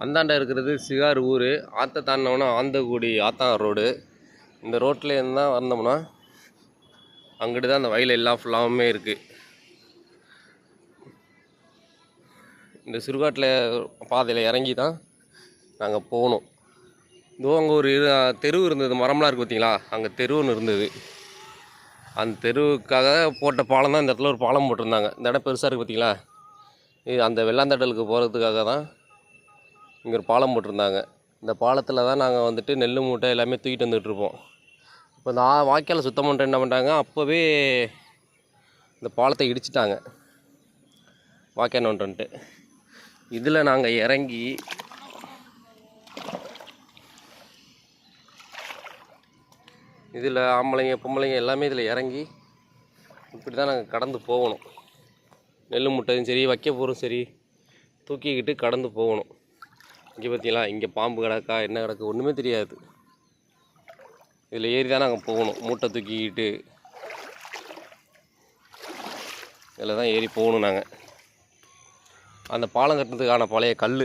அந்தாண்ட இருக்கிறது சிகார் ஊர். ஆற்றை தாண்டினோம்னா ஆந்தக்குடி ஆத்தான் ரோடு. இந்த ரோட்டில் இருந்து தான் வந்தோம்னா அங்கிட்டு தான் அந்த வயல் எல்லாம் ஃபுல்லாகவுமே இருக்குது. இந்த சுடுகாட்டில் பாதையில் இறங்கி தான் நாங்கள் போகணும். இதோ அங்கே ஒரு தெரு இருந்தது, மரம்லாம் இருக்குது பார்த்தீங்களா, அங்கே தெரு ஒன்று இருந்தது. அந்த தெருவுக்காக போட்ட பாலம் தான். இந்த இடத்துல ஒரு பாலம் போட்டிருந்தாங்க. இந்த இடம் பெருசாக இருக்குது பார்த்தீங்களா, இது அந்த வெள்ளாந்தடலுக்கு போகிறதுக்காக தான் இங்கே ஒரு பாலம் போட்டிருந்தாங்க. இந்த பாலத்தில் தான் நாங்கள் வந்துட்டு நெல் மூட்டை எல்லாமே தூக்கிட்டு வந்துட்டுருப்போம். இப்போ இந்த வாய்க்கால் சுத்தம் பண்ணுற என்ன பண்ணுறாங்க, அப்போவே இந்த பாலத்தை இடிச்சிட்டாங்க வாய்க்கால் நோண்டுன்ட்டு. இதில் நாங்கள் இறங்கி இதில் ஆம்பளைங்க பொம்பளைங்க எல்லாமே இதில் இறங்கி இப்படி தான் நாங்கள் கடந்து போகணும். நெல் மூட்டையும் சரி வைக்க போகிறோம் சரி தூக்கிக்கிட்டு கடந்து போகணும். இங்கே பார்த்தீங்களா, இங்கே பாம்பு கிடக்கா என்ன கிடக்கு ஒன்றுமே தெரியாது. இதில் ஏறி தான் நாங்கள் போகணும். மூட்டை தூக்கிக்கிட்டு இதில் தான் ஏறி போகணும். நாங்கள் அந்த பாலம் கட்டுறதுக்கான பழைய கல்,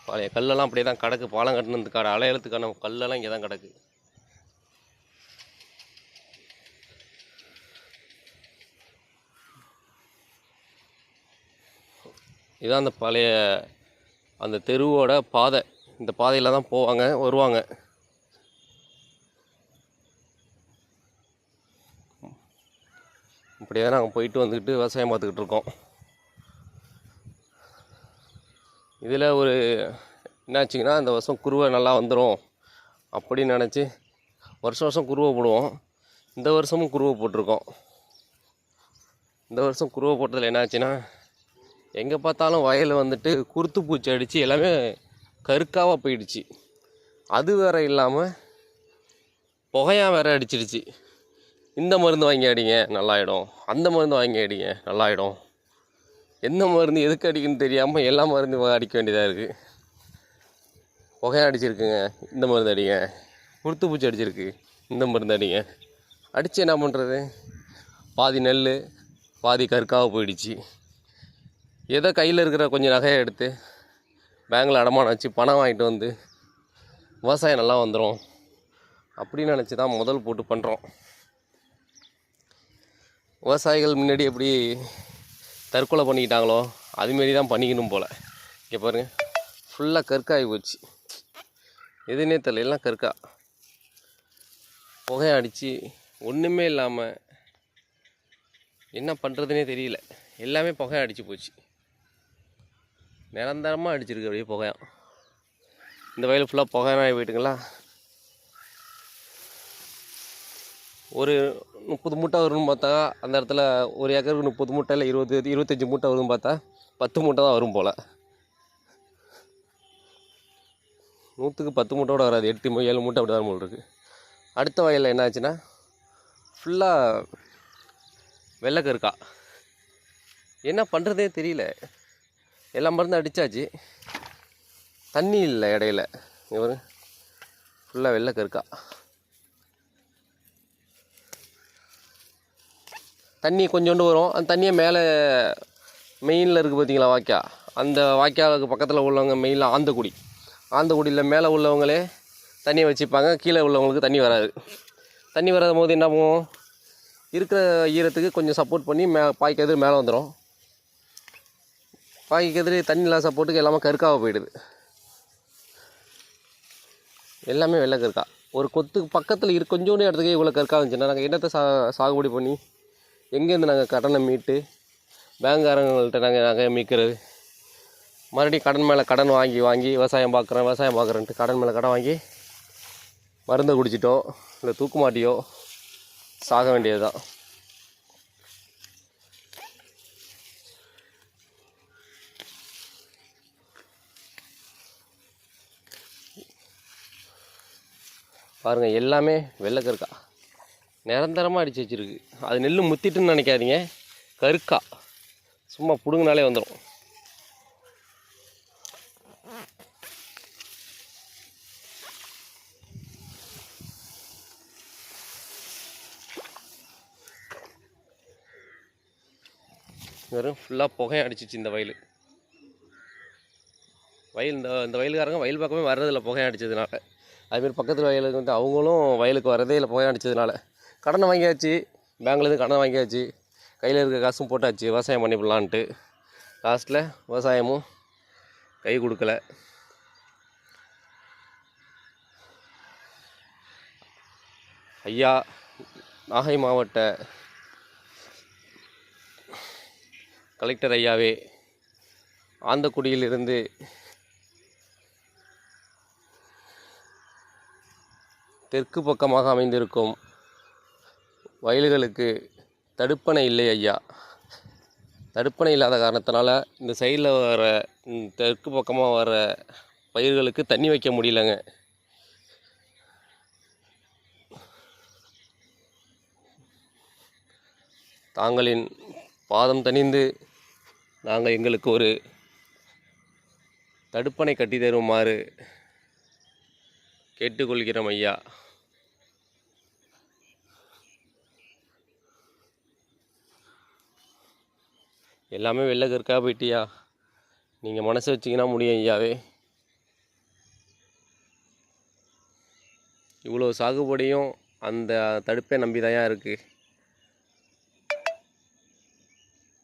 பழைய கல்லெல்லாம் அப்படியே தான் கிடக்கு. பாலம் கட்டினதுக்கான அலையறதுக்கான கல்லெல்லாம் இங்கே தான் கிடக்கு. இதுதான் அந்த பழைய அந்த தெருவோட பாதை. இந்த பாதையில் தான் போவாங்க வருவாங்க. இப்படியே தான் நாங்கள் போயிட்டு வந்துக்கிட்டு விவசாயம் பார்த்துக்கிட்டு இருக்கோம். இதில் ஒரு என்னாச்சுங்கன்னா, இந்த வருஷம் குருவை நல்லா வந்துடும் அப்படின்னு நினச்சி வருஷம் வருஷம் குருவை போடுவோம். இந்த வருஷமும் குருவை போட்டிருக்கோம். இந்த வருஷம் குருவை போட்டதில் என்னாச்சுன்னா, எங்கே பார்த்தாலும் வயலில் வந்துட்டு குருத்து பூச்சி அடித்து எல்லாமே கருக்காவாக போயிடுச்சு. அது வேறு இல்லாமல் புகையாக வேறு அடிச்சிடுச்சு. இந்த மருந்து வாங்கி அடிங்க நல்லாயிடும், அந்த மருந்து வாங்கி அடிங்க நல்லாயிடும். எந்த மருந்து எதுக்கு அடிக்குன்னு தெரியாமல் எல்லா மருந்து அடிக்க வேண்டியதாக இருக்குது. புகையாக அடிச்சிருக்குங்க, இந்த மருந்து அடிங்க. குருத்து பூச்சி அடிச்சிருக்கு, இந்த மருந்து அடிங்க. அடித்து என்ன பண்ணுறது, பாதி நெல் பாதி கருக்காக போயிடுச்சு. ஏதோ கையில் இருக்கிற கொஞ்சம் நகையை எடுத்து பேங்கில் அடமானம் வச்சு பணம் வாங்கிட்டு வந்து விவசாயம் நல்லா வந்துடும் அப்படின்னு நினச்சி தான் முதல் போட்டு பண்ணுறோம். விவசாயிகள் முன்னாடி எப்படி தற்கொலை பண்ணிக்கிட்டாங்களோ அதுமாரி தான் பண்ணிக்கணும் போல். இங்கே பாருங்கள், ஃபுல்லாக கற்காகி போச்சு. எதுனே தெரியல, எல்லாம் கற்கா. புகையை அடித்து ஒன்றுமே இல்லாமல் என்ன பண்ணுறதுனே தெரியல. எல்லாமே புகையை அடித்து போச்சு. நிரந்தரமாக அடிச்சிருக்கு அப்படியே புகையாக. இந்த வயல் ஃபுல்லாக புகையாக போயிட்டுங்களா. ஒரு 30 மூட்டை வரும்னு பார்த்தா அந்த இடத்துல ஒரு ஏக்கருக்கு 30 மூட்டை இல்லை 25 மூட்டை வரும்னு பார்த்தா 10 மூட்டை தான் வரும் போல். 100க்கு 10 மூட்டை வராது, 8 7 மூட்டை அப்படி தான் போல் இருக்குது. அடுத்த வயலில் என்ன ஆச்சுன்னா ஃபுல்லாக வெள்ளைக்கருக்கா. என்ன பண்ணுறதே தெரியல. எல்லா மருந்து அடித்தாச்சு, தண்ணி இல்லை இடையில. இவர் ஃபுல்லாக வெள்ளைக்கருக்கா. தண்ணி கொஞ்சோண்டு வரும். அந்த தண்ணியை மேலே மெயினில் இருக்குது பார்த்தீங்களா வாய்க்கா, அந்த வாய்க்காலுக்கு பக்கத்தில் உள்ளவங்க மெயினில் ஆந்தக்குடியில் மேலே உள்ளவங்களே தண்ணியை வச்சுப்பாங்க, கீழே உள்ளவங்களுக்கு தண்ணி வராது. தண்ணி வராத போது என்ன பண்ணுவோம், இருக்கிற ஈரத்துக்கு கொஞ்சம் சப்போர்ட் பண்ணி பாய்க்கு எதிர் மேலே வந்துடும். பாய்க்கு எதிர் தண்ணி இல்லாத சப்போர்ட்டுக்கு எல்லாமே கருக்காக போயிடுது. எல்லாமே வெள்ளை கருக்கா. ஒரு கொத்துக்கு பக்கத்தில் கொஞ்சோண்டு இடத்துக்கு இவ்வளோ கருக்கா இருந்துச்சுன்னா நாங்கள் என்னத்தை சாகுபடி பண்ணி எங்கேருந்து நாங்கள் கடனை மீட்டு பேங்க்காரங்கள்ட்ட நாங்கள் நகையை மீட்கிறது. மறுபடியும் கடன் மேலே கடன் வாங்கி விவசாயம் பார்க்குறேன்ட்டு கடன் மேலே கடன் வாங்கி மருந்தை குடிச்சிட்டோ இல்லை தூக்கு மாட்டியோ சாக வேண்டியது தான். பாருங்கள், எல்லாமே வெள்ளைக்கருக்கா நிரந்தரமாக அடித்து வச்சுருக்கு. அது நெல் முத்திட்டுன்னு நினைக்காதீங்க, கருக்கா சும்மா பிடுங்கினாலே வந்துடும். வெறும் ஃபுல்லாக புகையை அடிச்சிச்சு இந்த வயல். இந்த வயலுக்காரங்க வயல் பக்கமே வர்றதில்ல புகையை அடித்ததுனால. அதுமாரி பக்கத்தில் வயலுக்கு வந்து அவங்களும் வயலுக்கு வரதே இல்லை புகையை அடித்ததுனால. கடனை வாங்கியாச்சு, பேங்க்லேருந்து கடனை வாங்கியாச்சு, கையில் இருக்க காசும் போட்டாச்சு விவசாயம் பண்ணிவிடலான்ட்டு. லாஸ்ட்டில் விவசாயமும் கை கொடுக்கல. ஐயா நாகை மாவட்ட கலெக்டர் ஐயாவே, ஆந்தக்குடியிலிருந்து தெற்கு பக்கமாக அமைந்திருக்கும் வயல்களுக்கு தடுப்பணை இல்லை ஐயா. தடுப்பணை இல்லாத காரணத்தினால இந்த சைடில் வர தெற்கு பக்கமாக வர பயிர்களுக்கு தண்ணி வைக்க முடியலங்க. தாங்களின் பாதம் தணிந்து நாங்கள் எங்களுக்கு ஒரு தடுப்பணை கட்டி தருமாறு கேட்டுக்கொள்கிறோம் ஐயா. எல்லாமே வெள்ளக்கற்கா போயிட்டியா, நீங்கள் மனசு வச்சிங்கன்னா முடியும் ஐயாவே. இவ்வளோ சாகுபடியும் அந்த தடுப்பை நம்பி தான் இருக்குது.